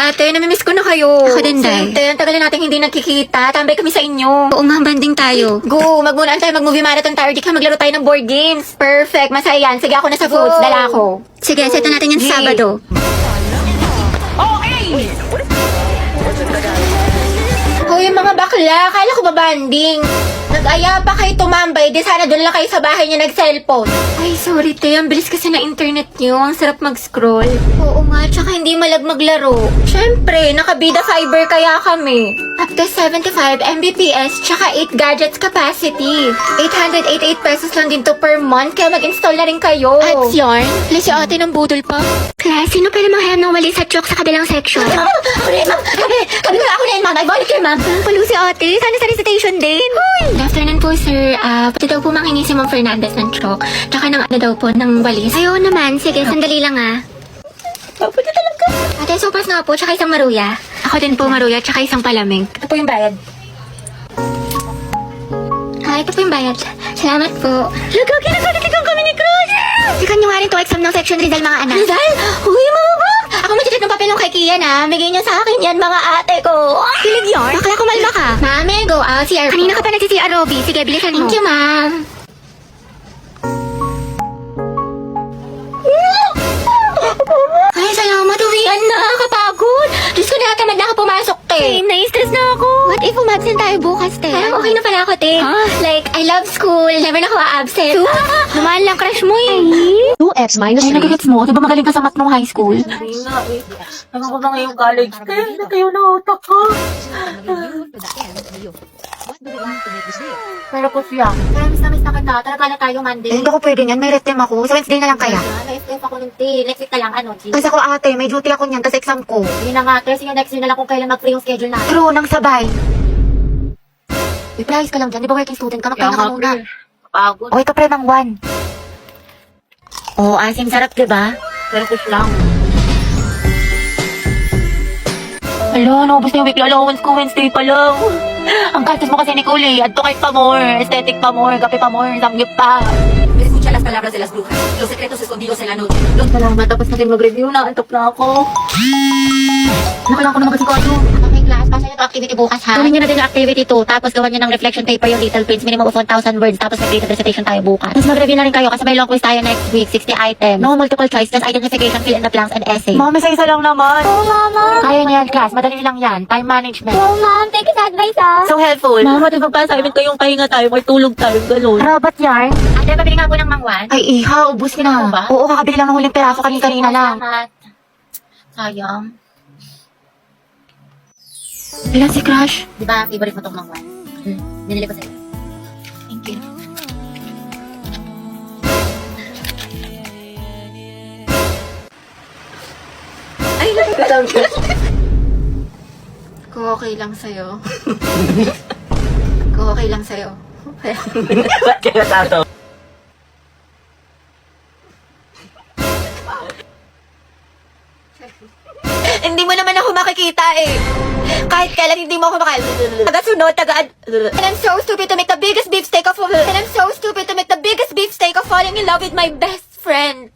ate, namimiss ko na kayo. Ako din, Day. Sente, ang tagal na natin hindi nagkikita. Tambay kami sa inyo. Oo nga, banding tayo. Go, magmunaan tayo, mag-movie marathon tayo. Di ka maglaro tayo ng board games. Perfect, masaya yan. Sige, ako na sa foods. Dala ako. Sige, set na natin yung Yay. Sabado. Hoy, mga bakla, akala ko ba banding? Nag-aya pa kayo tumambay, di sana doon lang kayo sa bahay niya nag-cellphone. Ay, sorry te, ang bilis kasi na internet niyo, ang sarap mag-scroll. Oo nga, tsaka hindi malag maglaro. Syempre, nakabida fiber kaya kami. Up to 75 Mbps, tsaka 8 gadgets capacity. 888 pesos lang din to per month, kaya mag-install na rin kayo. At yarn? Wala si ate ng budol pa. Class, sino pala manghayam ng wali sa chok sa kabilang section? Ma'am, ako na yun, ma'am. Kami na ako na yun, ma'am. I volunteer, ma'am. Palo si ate, sana sa recitation din. Good afternoon po, sir. Pati daw po mangingi si Ma'am Fernandez ng chok. Tsaka ng ano daw po, ng walis. Ayaw naman. Sige, sandali lang Pwede talaga. Ate, sopas nga po, tsaka isang maruya. Ako din po maruya, tsaka isang palamig. Ito po yung bayad. Ito po yung bayad. Salamat po. Lagaw, kinagalitan kami ni Cruz! Sikan nyo nga rin to exam ng section Rizal, mga anak. Rizal? Uy, mga ba? Ako magtitip ng papel ng kay Kian, ha? Bigay niyo sa akin yan, mga ate ko. Kilig yarn? Bakla kumalma ka. Mami, go out. CR. Kanina ka pa nagsi-CR, Robby. Sige, bilisan mo. Thank you, ma'am. Ay, salamat. Uwian na. Kapagod. Diyos ko, nakatamad na ako pumasok, te. Same, nai-stress na ako. What if umabsent tayo bukas, te? Parang okay na pala ako, te. Huh? Like, I love school. Never na ako absent. Naman lang crush mo eh. 2x minus Ay, 3. nagigits mo. Di ba magaling ka sa math nung high school? Hindi nga eh. Naman ko na ngayong college. Kaya na kayo na utak ko. Pero po siya. Kaya miss na kita. Talaga na tayo Monday. Hindi ko pwede niyan. May red time ako. Sa Wednesday na lang kaya. Na-escape ako ng tea. Next week na lang, ano, G. Kasi ako ate, may duty ako niyan. Tapos exam ko. Yun na nga, Tres, yung next yun na lang kung kailan mag-free yung schedule natin. True, nang sabay. Reply ka lang dyan. Di ba working student ka? Kaya Magpahinga ka nga, muna. pre. Pagod. Okay ka pre ng 1. Oh, asim sarap, diba? Pero push lang. Hala, naubos na yung weekly allowance ko Wednesday pa lang. Ang gastos mo kasi, Nicole, add to kahit pa more, aesthetic pa more, kape pa more, samgyup pa. Escucha las palabras de las brujas. Los secretos escondidos en la noche. Salamat, tapos natin mag-review na, antok na ako. Nakailangan ko na mag-asikaso. Okay, class, pasa niyo to activity bukas, ha? Gawin niyo na din yung activity 2, tapos gawan niyo ng reflection paper yung Little Prince, minimum of 1,000 words, tapos mag-creative recitation tayo bukas. Tapos mag-review na rin kayo kasi may long quiz tayo next week, 60 items. No multiple choice, just identification, fill in the blanks, and essay. Mami, sa isa lang naman. Oh, mama. Kaya niyo yan, class. Madali lang yan. Time management. Oh, ma'am, thank you sa advice, ah. So helpful. Mama, di ba pa assignment ko yung pahinga tayo, may tulog tayo, gano'n. Robot yarn. Ate, pabili nga po ng mangwan. Ay, iha, ubus ka na. Ano ba? Oo, kakabili lang ng huling peraso kanina lang. Salamat. Sayang. Ilan si Crush? Di ba, favorite mo tong mangwan? Binili ko sa'yo. Thank you. Ay, nagkataon ko. Kung okay lang sa'yo. Kung okay lang sa'yo. Ba't kaya tato? Hindi mo naman ako makikita eh. Kahit kailan hindi mo ako taga-sunod, And I'm so stupid to make the biggest beefsteak of And I'm so stupid to make the biggest beefsteak of falling in love with my best friend.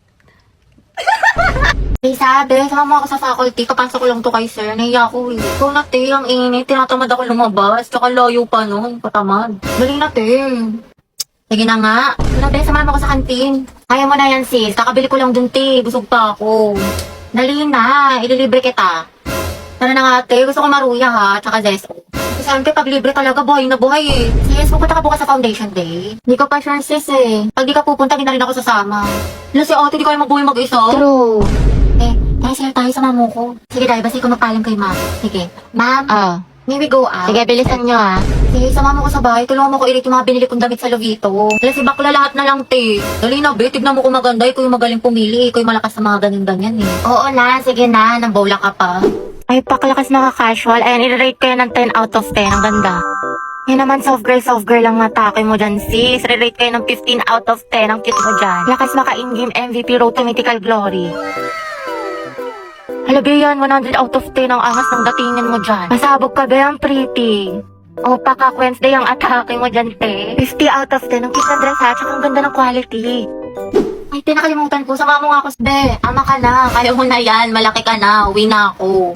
Lisa, sama mo ako sa faculty. Kapasok ko lang to kay sir. Nahiya ako eh. Ikaw na, te. Ang init. Tinatamad ako lumabas. Tsaka layo pa, no? Patamad. Dali na, te. Sige na nga. Nabe, samahan mo ko sa kantin. Kaya mo na yan, sis. Kakabili ko lang dun, te. Busog pa ako. Dali na. Ililibre kita. Tara na nga, te. Gusto ko maruya, ha? Tsaka zeso. Siyempre, pag libre talaga, buhay na buhay eh. Sis, pupunta ka bukas sa foundation day. Hindi ko pa sure, sis eh. Pag di ka pupunta, di na rin ako sasama. Ano si ate, di kayo mabuhay mag-isa? True. Tayo sila tayo sa mamo ko. Sige, dahil basta ko magpaalam kay ma'am. Sige. Ma'am, Oh. may we go out? Sige, bilisan nyo, ah. Sige, sama mo ko sa bahay. Tulungan mo ko i-rate yung mga binili kong damit sa Lovito. Dahil si bakla lahat na lang, te. Dali na, be. Tignan mo kung maganda. Ikaw yung magaling pumili. Ikaw yung malakas sa mga ganyan-ganyan, eh. Oo na, sige na. Nang bola ka pa. Ay, pakalakas na ka-casual. Ayan, i-rate kayo ng 10 out of 10. Ang ganda. Yan naman, soft girl lang natake mo dyan, sis. Re-rate kayo ng 15 out of 10. Ang cute mo dyan. Lakas maka-in-game MVP road to mythical glory. Hala, be, yan, 100 out of 10 ang angas ng datingin mo dyan. Masabog ka, be, ang pretty. O, paka Wednesday ang atake mo dyan, te. 50 out of 10. Ang cute ng dress, ha? Tsaka ang ganda ng quality. Ay, te, nakalimutan ko. Sama mo nga ako. Be, ama ka na. Kaya mo na yan. Malaki ka na. Uwi na ako.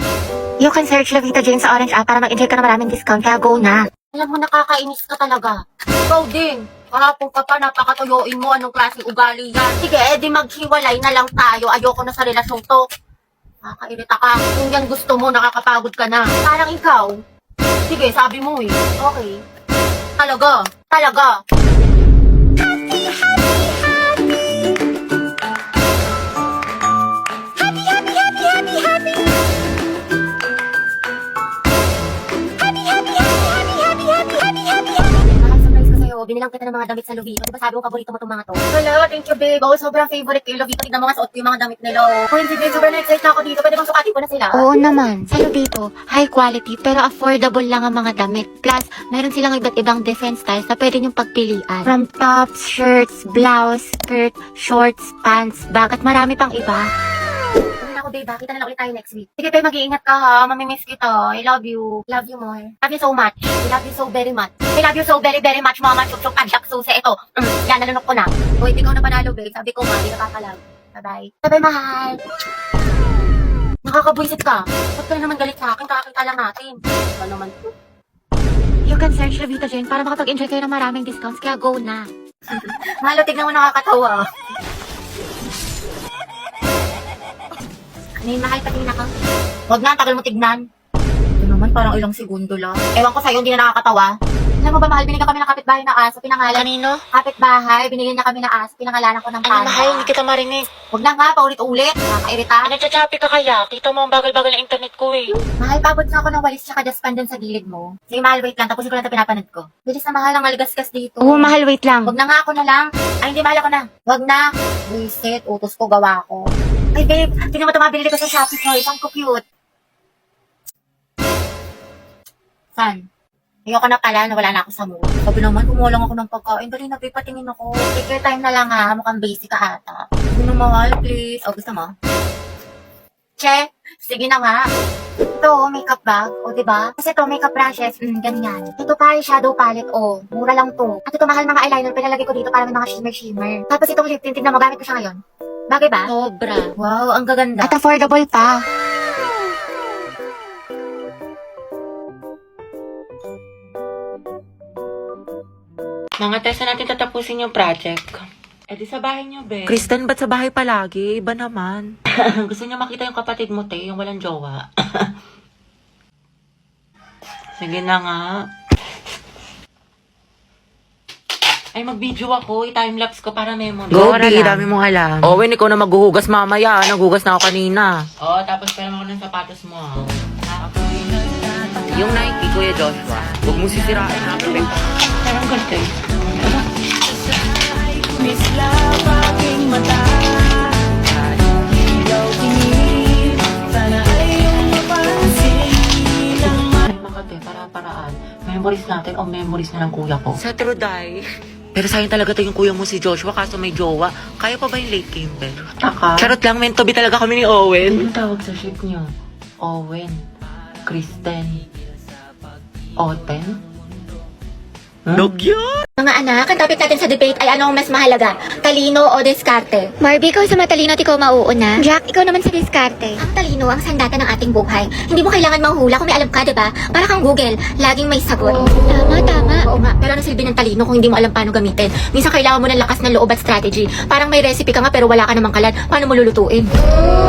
You can search Lavita Jane sa Orange app para mag-enjoy ka na maraming discount, kaya go na. Alam mo, nakakainis ka talaga. Ikaw din. Kahapon ka pa, napakatuyoin mo. Anong klase ugali yan? Sige, edi maghiwalay na lang tayo. Ayoko na sa relasyon to. Nakakairita ka. Kung yan gusto mo, nakakapagod ka na. Parang ikaw. Sige, sabi mo eh. Okay. Talaga. Talaga. Binilang kita ng mga damit sa Lovito. Diba sabi ko, paborito mo itong mga to? Hello, thank you, babe. Oh, sobrang favorite ko yung Lovito. Tignan mo nga, suot ko yung mga damit nila. Oh, hindi, babe. Sobrang na-excite na ako dito. Pwede bang sukatin ko na sila? Oo naman, sa Lobito, high quality pero affordable lang ang mga damit. Plus, meron silang iba't ibang different styles na pwede niyong pagpilian. From tops, shirts, blouse, skirt, shorts, pants, bag, at marami pang iba. Ano ako, babe. Kita na lang ulit tayo next week. Sige, babe. Mag-iingat ka, ha. Mamimiss kita. I love you. Love you more. Love you so much. I love you so very much. I love you so very, very much, mama. Chuk-chuk, adyak, susi. Ito. Yan, nalunok ko na. O, hindi ikaw na panalo, babe. Sabi ko, ma, hindi ka kakalag. Bye-bye. Bye-bye, mahal. Nakakabuisit ka. Ba't ka na naman galit sa akin? Kakakita lang natin. Ano naman? You can search Lavita Jane para makapag-enjoy kayo ng maraming discounts, kaya go na. Mahal, tignan mo, nakakatawa. Ano yun, mahal, patingin ako. Huwag na, ang tagal mo tignan. Ito naman, parang ilang segundo lang. Ewan ko sa'yo, hindi na nakakatawa. Alam mo ba, mahal, binigyan kami ng kapitbahay na aso, pinangalan. Kanino? Kapitbahay, binigyan niya kami ng aso, pinangalanan ko ng panda. kita marinig. Huwag na nga, paulit-ulit. Nakakairita. Nagchachapi ka kaya? Kita mo ang bagal-bagal ng internet ko eh. Mahal, pabot na ako ng walis tsaka dustpan dun sa gilid mo. Sige, mahal, wait lang. Tapusin ko lang ito pinapanood ko. Bilis na, mahal, ang maligasgas dito. Oo, mahal, wait lang. Huwag na nga, ako na lang. Ay, hindi, mahal, ako na. Huwag na. Visit, utos ko, gawa ko. Ay, babe, tingnan mo ito, mabili ko sa Shopee Toys. Ang cute. San? Ayoko na pala, nawala na ako sa mood. Sabi naman, kumuha lang ako ng pagkain. Dali na, babe, patingin ako. Take your time na lang, ha. Mukhang basic ka ata. Sige na, mahal, please. O, gusto mo? Che, sige na nga. Ito, makeup bag. O, diba? Kasi ito, makeup brushes. Ganyan. Ito pa, shadow palette. O, mura lang to. At ito, mahal mga eyeliner. Pinalagay ko dito para may mga shimmer-shimmer. Tapos itong lip tint, tignan mo, gamit ko siya ngayon. Bagay ba? Sobra. Wow, ang gaganda. At affordable pa. Mga tesa natin tatapusin yung project. Eh di sa bahay niyo, be. Kristen, ba't sa bahay palagi? Iba naman. Gusto niyo makita yung kapatid mo, te, yung walang jowa. Sige na nga. Ay, mag-video ako. I-timelapse ko para memory. Go, di, dami mong alam. Owen, ikaw na maghuhugas mamaya. Naghugas na ako kanina. Oh, tapos pera mo ko ng sapatos mo, ha? Yung Nike, Kuya Joshua. Huwag mo sisirain ha. Perfecto. Parang ganito eh. Ay, makate, para-paraan. Memories natin o memories na ng kuya ko. Sa Truday. Pero sayang talaga to yung kuya mo si Joshua kaso may jowa. Kaya pa ba yung late Kimber? Taka. Charot lang, meant to be talaga kami ni Owen. Ano tawag sa ship niyo? Owen. Kristen. Oten? Dog yun! Mga anak, ang topic natin sa debate ay ano ang mas mahalaga? Talino o diskarte? Barbie, ikaw sa matalino at ikaw mauuna. Jack, ikaw naman sa diskarte. Ang talino ang sandata ng ating buhay. Hindi mo kailangan manghula kung may alam ka, diba? Para kang Google, laging may sagot. Tama. Oo nga, pero ano silbi ng talino kung hindi mo alam paano gamitin? Minsan kailangan mo ng lakas ng loob at strategy. Parang may recipe ka nga pero wala ka namang kalan. Paano mo lulutuin?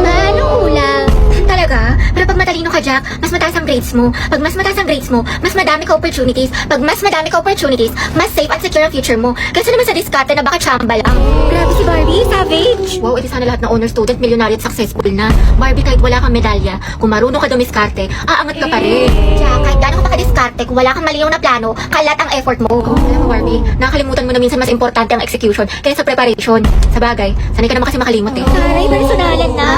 Paano ulam? Talaga? Pero pag matalino ka, Jack, mas mataas ang grades mo. Pag mas mataas ang grades mo, mas madami ka opportunities. Pag mas madami ka opportunities, mas safe at secure ang future mo. Kasi naman sa diskarte na baka chamba lang. Grabe si Barbie, savage. Wow, edi sana lahat ng honor student, millionaire at successful na. Barbie, kahit wala kang medalya, kung marunong ka dumiskarte, aangat ka pa rin. Jack, kahit gaano ka makadiskarte, kung wala kang malinaw na plano, kalat ang effort mo. Alam mo, Barbie, nakakalimutan mo na minsan mas importante ang execution kaysa preparation. Sa bagay, sanay ka naman kasi makalimot eh. Taray, personalan na.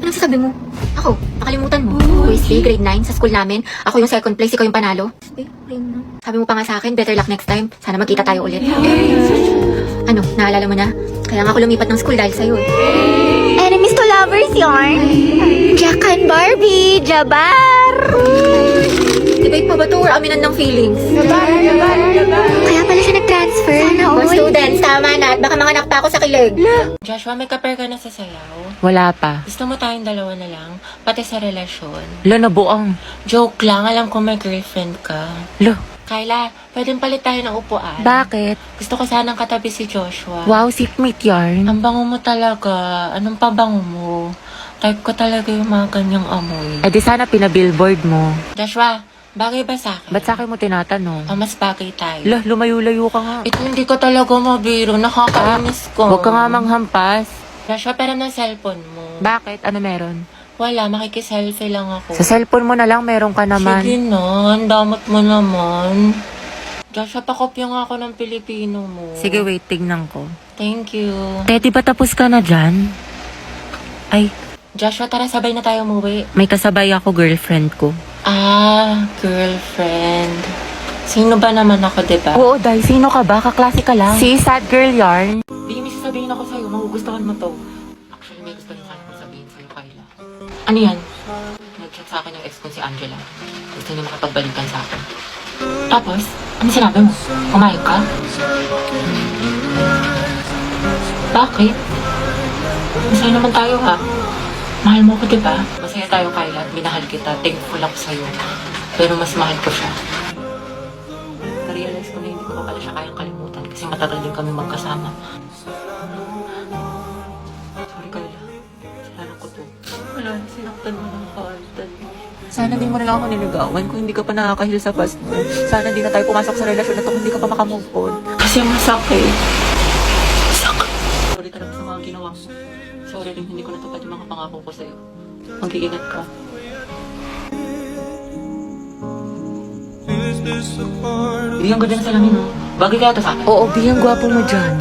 Anong sasabi mo? Ako, nakalimutan mo. Wesley, grade 9 sa school namin. Ako yung second place, ikaw yung panalo. Sabi mo pa nga sa akin, better luck next time. Sana magkita tayo ulit. Ano, naalala mo na? Kaya nga ako lumipat ng school dahil sa'yo eh. Enemies to lovers yarn. Jack and Barbie, Jabar. Debate pa ba to or aminan ng feelings? Kaya pala siya nag-transfer. Sana Mga students, tama na. At baka manganak pa ako sa kilig. Joshua, may kaper ka na sa sayaw? Wala pa. Gusto mo tayong dalawa na lang? Pati sa relasyon? Wala na buang. Joke lang, alam ko may girlfriend ka. Lo, Kyla, pwedeng palit tayo ng upuan. bakit? Gusto ko sanang katabi si Joshua. Wow, seatmate yarn. Ang bango mo talaga. Anong pabango mo? Type ko talaga yung mga ganyang amoy. Eh di sana pinabillboard mo. Joshua, bagay ba sa akin? Ba't sa akin mo tinatanong? Mas bagay tayo. Lo, lumayo-layo ka nga. Ito hindi ko talaga mabiro. Nakakainis ko. Huwag ka nga manghampas. Joshua, pero ng cellphone mo. Bakit? Ano meron? Wala, makikiselfie lang ako. Sa cellphone mo na lang, meron ka naman. Sige na, ang damot mo naman. Joshua, pakopya nga ako ng Pilipino mo. Sige, wait, tignan ko. Thank you. Te, di ba tapos ka na dyan? Ay, Joshua, tara sabay na tayo umuwi. may kasabay ako, girlfriend ko. Ah, girlfriend. Sino ba naman ako, diba? Oo, Day, sino ka ba? Kaklase ka lang. Si Sad Girl Yarn. Di, may sasabihin ako sa'yo. Magugustuhan mo to. Actually, may gusto rin sana akong sabihin sa'yo, Kyla. Ano yan? Nag-chat sa akin yung ex ko si Angela. Gusto niya makapagbalikan sa akin. Tapos, ano sinabi mo? Pumayag ka? Bakit? Masaya naman tayo, ha? Mahal mo ko, diba? Masaya tayo, Kyla, at minahal kita. Thankful ako sa'yo. Pero mas mahal ko siya. Na-realize ko na hindi ko pa pala siya kayang kalimutan kasi matagal din kami magkasama. Sorry, Kyla. Salamat ko to. Wala, sinaktan mo ng kaaltan. Sana di mo na lang ako niligawan kung hindi ka pa nakakahil sa past mo. Sana di na tayo pumasok sa relasyon na to kung hindi ka pa makamove on. Kasi masakit. Masakit. Sorry talaga sa mga ginawa mo. Sorry rin hindi ko natupad yung mga pangako ko sa'yo. Mag-iingat ka. Bigyan ganda na salamin, no? Bagay kaya to sa akin. Oo, biyang gwapo mo dyan.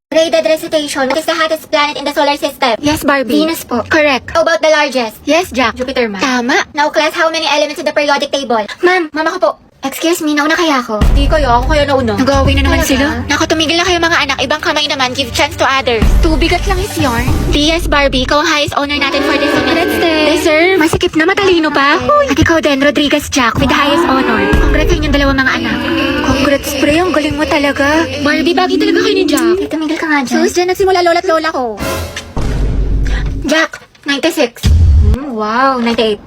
Rated recitation. What is the hottest planet in the solar system? Yes, Barbie. Venus po. Correct. How about the largest? Yes, Jack. Jupiter, ma'am. Tama. Now, class, how many elements in the periodic table? Ma'am, mama ko po. Excuse me, nauna kaya ako? Di kayo, ako kaya nauna. Nag-away na naman Talaga? sila. Naku, tumigil na kayo mga anak. Ibang kamay naman. Give chance to others. Tubigat lang is yarn. Yes, Barbie. Ikaw ang highest honor natin for this semester. Deserve. Masikip na matalino pa. At ikaw din, Rodriguez Jack, with the highest honor. Congrats sa inyong dalawang mga anak. Congrats, pre. Ang galing mo talaga. Barbie, bagay talaga kayo ni Jack. Eh, tumigil ka nga dyan. Sus, dyan nagsimula lola't lola ko. Jack, 96. Wow, 98.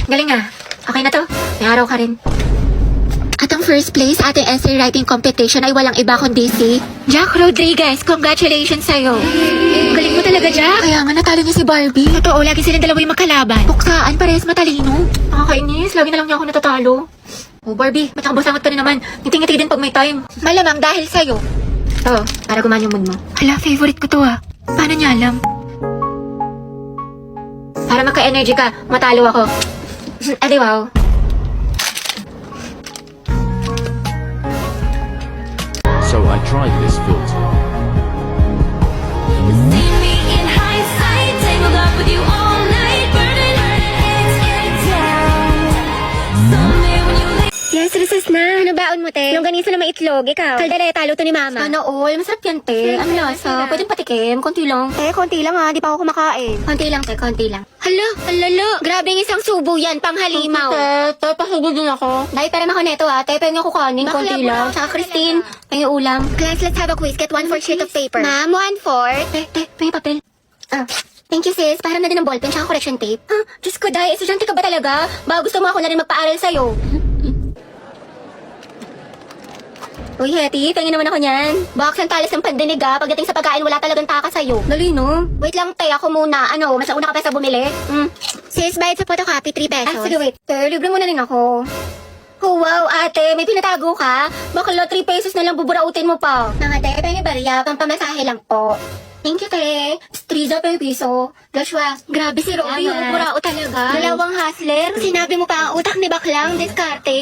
Galing ah. Okay na to. May araw ka rin. At ang first place sa ating essay writing competition ay walang iba kundi si Jack Rodriguez. Congratulations sa'yo. Galing mo talaga, Jack. Kaya nga natalo niya si Barbie. Totoo, lagi silang dalawa yung magkalaban. Buksaan, parehas matalino. Nakakainis. Lagi na lang niya ako natatalo. Oh, Barbie, matakabasangat ka rin naman. Ngiting-ngiti din pag may time. Malamang dahil sa'yo. Oo, para gumana yung mood mo. Hala, favorite ko to ah. Paano niya alam? Para magka-energy ka, matalo ako. Adi wow. So I tried this filter. See me in hindsight, tangled up with you all night, burning, it's down. Someday when you leave. Yes, recess na. Ano baon mo, te? Longganisa na may itlog. Ikaw. Kaldereta, luto ni Mama. Sana all. Masarap yan, te. Ano lasa? Pwedeng patikim. Konti lang. Eh, konti lang ha. Di pa ako kumakain. Konti lang, te. Konti lang. Hala, halalo. Grabe yung isang subo yan, panghalimaw. Te, pasugod din ako. Dahil pera ako neto ha. Te, pengen ako kanin. Bakla Konti mo. lang. Tsaka Christine, pengen ulam. Class, let's have a quiz. Get 1/4 sheet of paper. Ma'am, 1/4. Te, pengen papel. Ah. Thank you, sis. Para na din ng ballpen tsaka correction tape. Huh? Diyos ko, Day. Estudyante ka ba talaga? Ba, gusto mo ako na rin magpaaral sa'yo. Uy, Hetty, pengen naman ako niyan. Box ang talis ng pandinig ah. Pagdating sa pagkain, wala talagang taka sa'yo. Dali, no? Wait lang, te. Ako muna. Ano, mas nauna ka pa sa bumili? Sis, bayad sa photocopy, 3 pesos. Ah, sige, wait. Te, libre mo na rin ako. Oh, wow, ate. May pinatago ka? Bakla, 3 pesos na lang buburautin mo pa. Mga te, pengen barya, pampamasahe lang po. Thank you, te. Striza pa yung piso. Joshua, Grabe si Robby, Salamat. burao talaga. Dalawang hustler. Sinabi mo pa ang utak ni Baklang, diskarte.